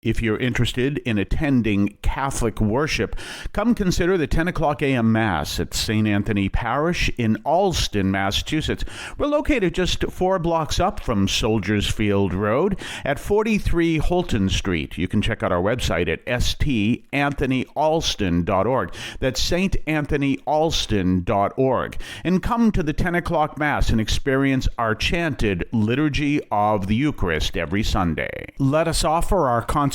If you're interested in attending Catholic worship, come consider the 10 o'clock a.m. Mass at St. Anthony Parish in Allston, Massachusetts. We're located just 4 blocks up from Soldiers Field Road at 43 Holton Street. You can check out our website at stanthonyalston.org. That's stanthonyalston.org. And come to the 10 o'clock Mass and experience our chanted Liturgy of the Eucharist every Sunday. Let us offer our consecration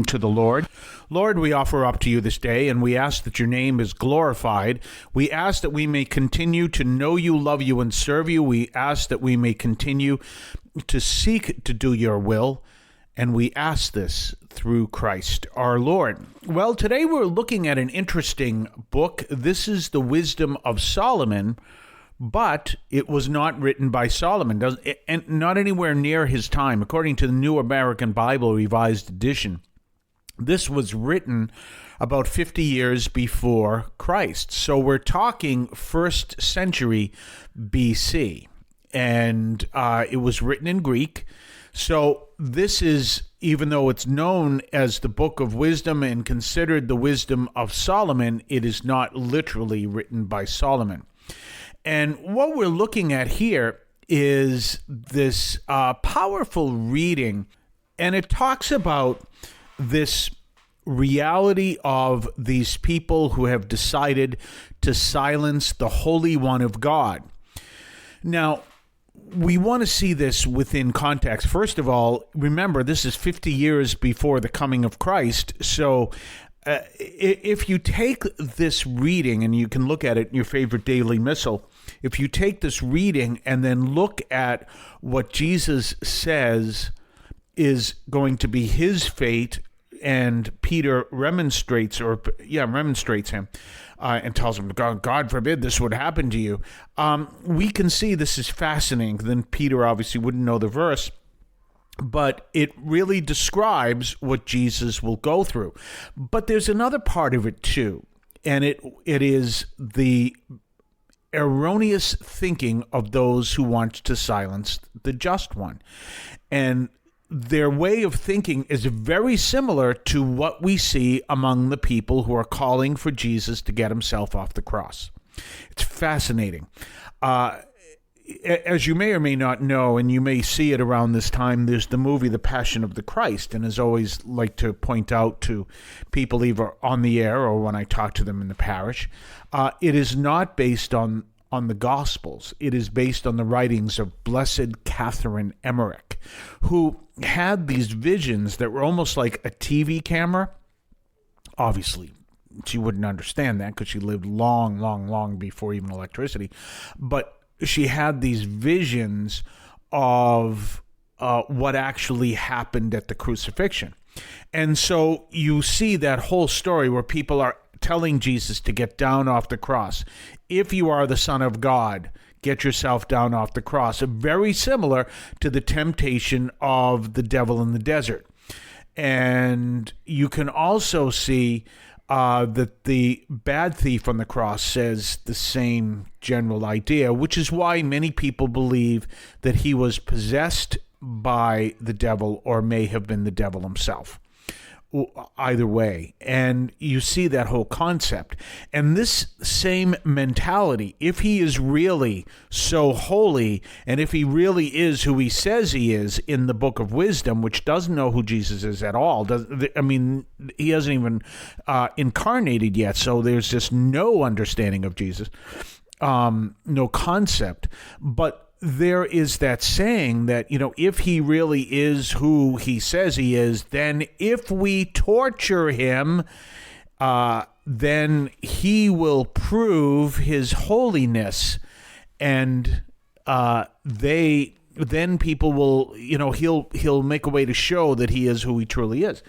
to the Lord. Lord, we offer up to you this day, and we ask that your name is glorified. We ask that we may continue to know you, love you, and serve you. We ask that we may continue to seek to do your will, and we ask this through Christ our Lord. Well, today we're looking at an interesting book. This is the Wisdom of Solomon, but it was not written by Solomon, and not anywhere near his time. According to the New American Bible Revised Edition, this was written about 50 years before Christ. So we're talking 1st century BC, and it was written in Greek. So this is, even though it's known as the Book of Wisdom and considered the Wisdom of Solomon, it is not literally written by Solomon. And what we're looking at here is this powerful reading, and it talks about this reality of these people who have decided to silence the Holy One of God. Now, we want to see this within context. First of all, remember, this is 50 years before the coming of Christ, so if you take this reading, and you can look at it in your favorite daily missal, if you take this reading and then look at what Jesus says is going to be his fate, and Peter remonstrates him and tells him, God forbid this would happen to you, we can see this is fascinating. Then Peter obviously wouldn't know the verse, but it really describes what Jesus will go through. But there's another part of it too, and it is the erroneous thinking of those who want to silence the just one. And their way of thinking is very similar to what we see among the people who are calling for Jesus to get himself off the cross. It's fascinating. As you may or may not know, and you may see it around this time, there's the movie The Passion of the Christ, and as always like to point out to people either on the air or when I talk to them in the parish, it is not based on the Gospels. It is based on the writings of Blessed Catherine Emmerich, who had these visions that were almost like a TV camera. Obviously, she wouldn't understand that because she lived long before even electricity, but she had these visions of what actually happened at the crucifixion. And so you see that whole story where people are telling Jesus to get down off the cross. If you are the Son of God, get yourself down off the cross. Very similar to the temptation of the devil in the desert. And you can also see that the bad thief on the cross says the same general idea, which is why many people believe that he was possessed by the devil or may have been the devil himself. Either way. And you see that whole concept. And this same mentality, if he is really so holy, and if he really is who he says he is in the Book of Wisdom, which doesn't know who Jesus is at all, he hasn't even incarnated yet, so there's just no understanding of Jesus, no concept. But there is that saying that, if he really is who he says he is, then if we torture him, then he will prove his holiness. And then people will, he'll make a way to show that he is who he truly is.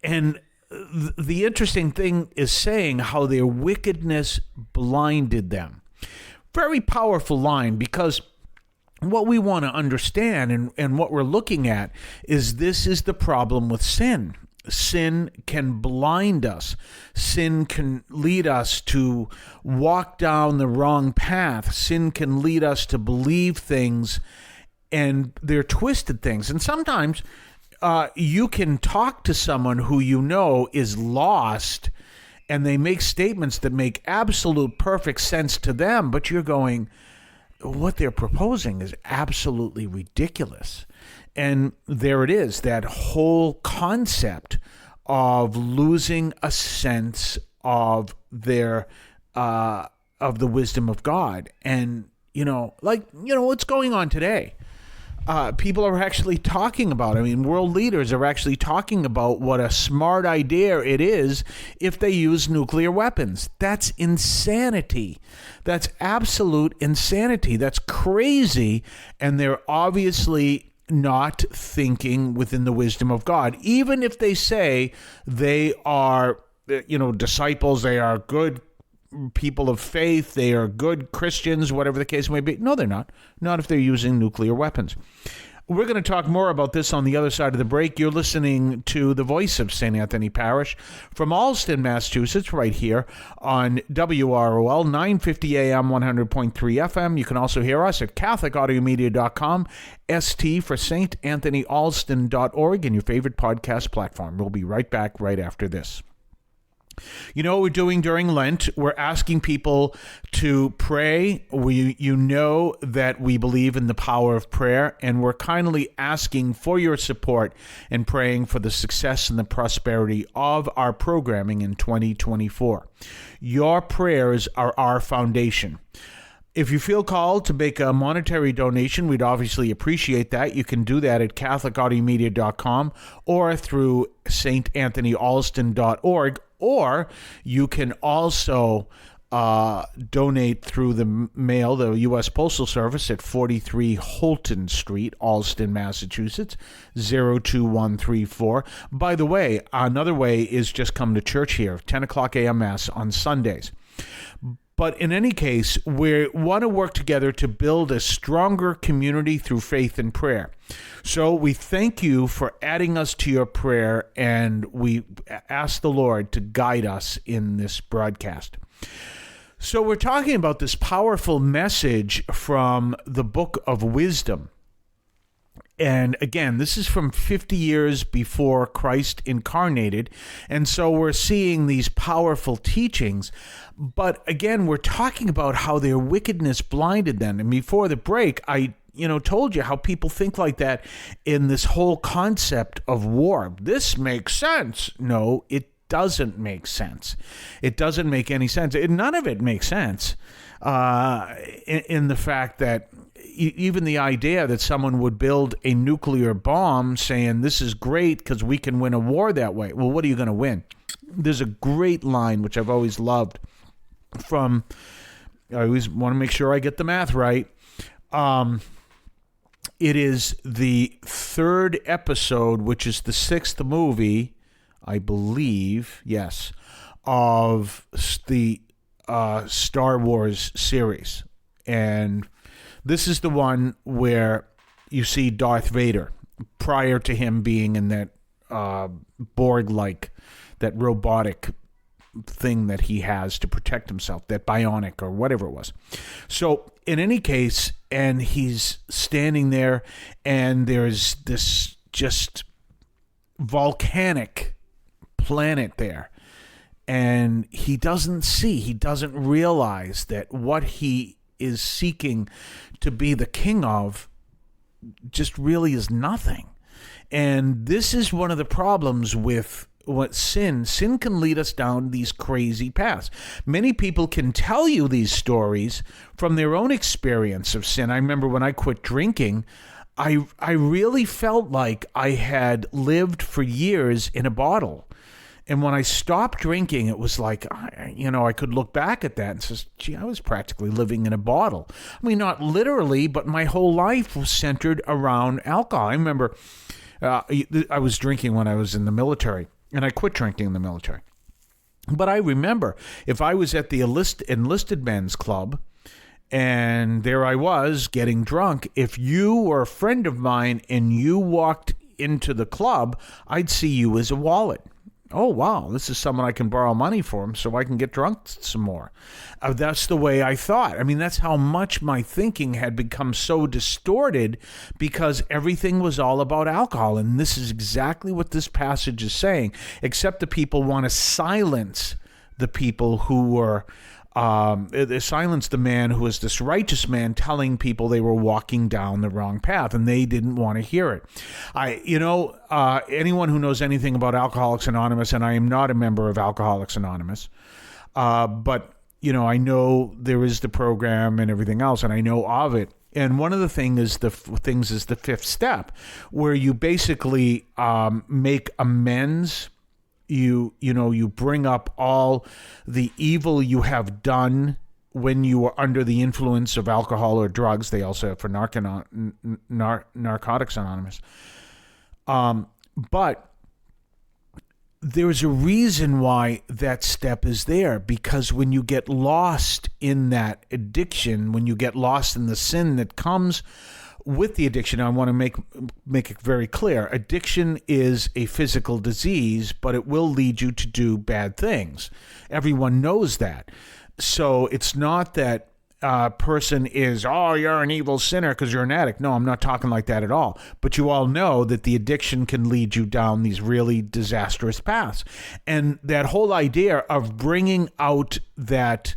And the interesting thing is saying how their wickedness blinded them. Very powerful line, because what we want to understand and what we're looking at is this is the problem with sin. Sin can blind us. Sin can lead us to walk down the wrong path. Sin can lead us to believe things, and they're twisted things. And sometimes you can talk to someone who you know is lost, and they make statements that make absolute perfect sense to them, but you're going, what they're proposing is absolutely ridiculous. And there it is, that whole concept of losing a sense of their of the wisdom of God. And what's going on today. People are actually talking about, world leaders are actually talking about what a smart idea it is if they use nuclear weapons. That's insanity. That's absolute insanity. That's crazy. And they're obviously not thinking within the wisdom of God. Even if they say they are, disciples, they are good people of faith, they are good Christians, whatever the case may be. No, they're not. Not if they're using nuclear weapons. We're going to talk more about this on the other side of the break. You're listening to the voice of St. Anthony Parish from Allston, Massachusetts, right here on WROL, 950 AM, 100.3 FM. You can also hear us at CatholicAudiomedia.com, ST for StAnthonyAlston.org, and your favorite podcast platform. We'll be right back right after this. You know what we're doing during Lent? We're asking people to pray. You know that we believe in the power of prayer, and we're kindly asking for your support and praying for the success and the prosperity of our programming in 2024. Your prayers are our foundation. If you feel called to make a monetary donation, we'd obviously appreciate that. You can do that at CatholicAudiomedia.com or through StAnthonyAlston.org, or you can also donate through the mail, the U.S. Postal Service at 43 Holton Street, Allston, Massachusetts, 02134. By the way, another way is just come to church here, 10 o'clock a.m. Mass on Sundays. But in any case, we want to work together to build a stronger community through faith and prayer. So we thank you for adding us to your prayer, and we ask the Lord to guide us in this broadcast. So we're talking about this powerful message from the Book of Wisdom. And again, this is from 50 years before Christ incarnated. And so we're seeing these powerful teachings. But again, we're talking about how their wickedness blinded them. And before the break, I told you how people think like that in this whole concept of war. This makes sense. No, it doesn't make sense. It doesn't make any sense. None of it makes sense in the fact that even the idea that someone would build a nuclear bomb saying this is great because we can win a war that way. Well, what are you going to win? There's a great line, which I've always loved, from, I always want to make sure I get the math right. It is the third episode, which is the sixth movie, I believe, yes, of the Star Wars series. And this is the one where you see Darth Vader prior to him being in that Borg-like, that robotic thing that he has to protect himself, that bionic or whatever it was. So in any case, and he's standing there, and there's this just volcanic planet there. And he doesn't realize that what he is seeking to be the king of just really is nothing. And this is one of the problems with what sin can lead us down these crazy paths. Many people can tell you these stories from their own experience of sin. I remember when I quit drinking, I really felt like I had lived for years in a bottle. And when I stopped drinking, it was like, I could look back at that and say, gee, I was practically living in a bottle. I mean, not literally, but my whole life was centered around alcohol. I remember I was drinking when I was in the military, and I quit drinking in the military. But I remember if I was at the enlisted men's club, and there I was getting drunk, if you were a friend of mine and you walked into the club, I'd see you as a wallet. Oh, wow, this is someone I can borrow money from so I can get drunk some more. That's the way I thought. I mean, that's how much my thinking had become so distorted because everything was all about alcohol. And this is exactly what this passage is saying, except the people want to silence the people who were they silenced the man who was this righteous man telling people they were walking down the wrong path, and they didn't want to hear it. Anyone who knows anything about Alcoholics Anonymous, and I am not a member of Alcoholics Anonymous, but I know there is the program and everything else, and I know of it. And one of the things is the fifth step, where you basically make amends. You bring up all the evil you have done when you were under the influence of alcohol or drugs. They also have for Narcotics Anonymous. But there's a reason why that step is there, because when you get lost in that addiction, when you get lost in the sin that comes with the addiction, I want to make it very clear. Addiction is a physical disease, but it will lead you to do bad things. Everyone knows that. So it's not that a person is, oh, you're an evil sinner because you're an addict. No, I'm not talking like that at all. But you all know that the addiction can lead you down these really disastrous paths. And that whole idea of bringing out that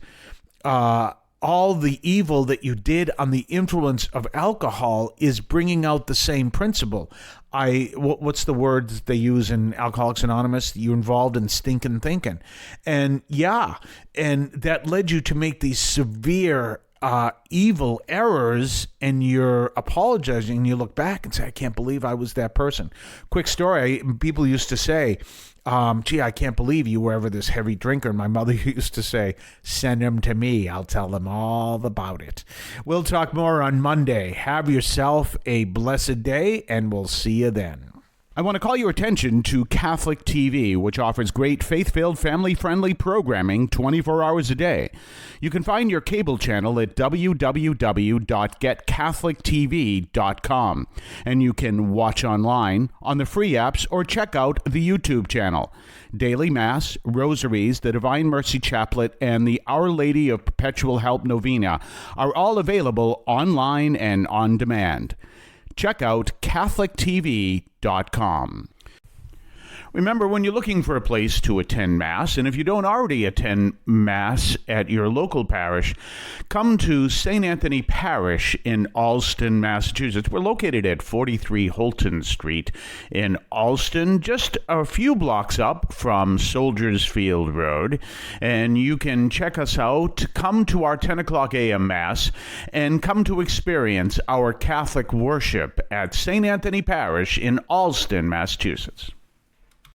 all the evil that you did on the influence of alcohol is bringing out the same principle. What's the word that they use in Alcoholics Anonymous? You're involved in stinking thinking. And that led you to make these severe evil errors, and you're apologizing, and you look back and say, I can't believe I was that person. Quick story, people used to say, gee, I can't believe you were ever this heavy drinker. And my mother used to say, send him to me. I'll tell them all about it. We'll talk more on Monday. Have yourself a blessed day, and we'll see you then. I want to call your attention to Catholic TV, which offers great faith-filled, family-friendly programming 24 hours a day. You can find your cable channel at www.getcatholictv.com, and you can watch online on the free apps or check out the YouTube channel. Daily Mass, Rosaries, the Divine Mercy Chaplet, and the Our Lady of Perpetual Help Novena are all available online and on demand. Check out CatholicTV.com. Remember, when you're looking for a place to attend Mass, and if you don't already attend Mass at your local parish, come to St. Anthony Parish in Allston, Massachusetts. We're located at 43 Holton Street in Allston, just a few blocks up from Soldiers Field Road. And you can check us out, come to our 10 o'clock a.m. Mass, and come to experience our Catholic worship at St. Anthony Parish in Allston, Massachusetts.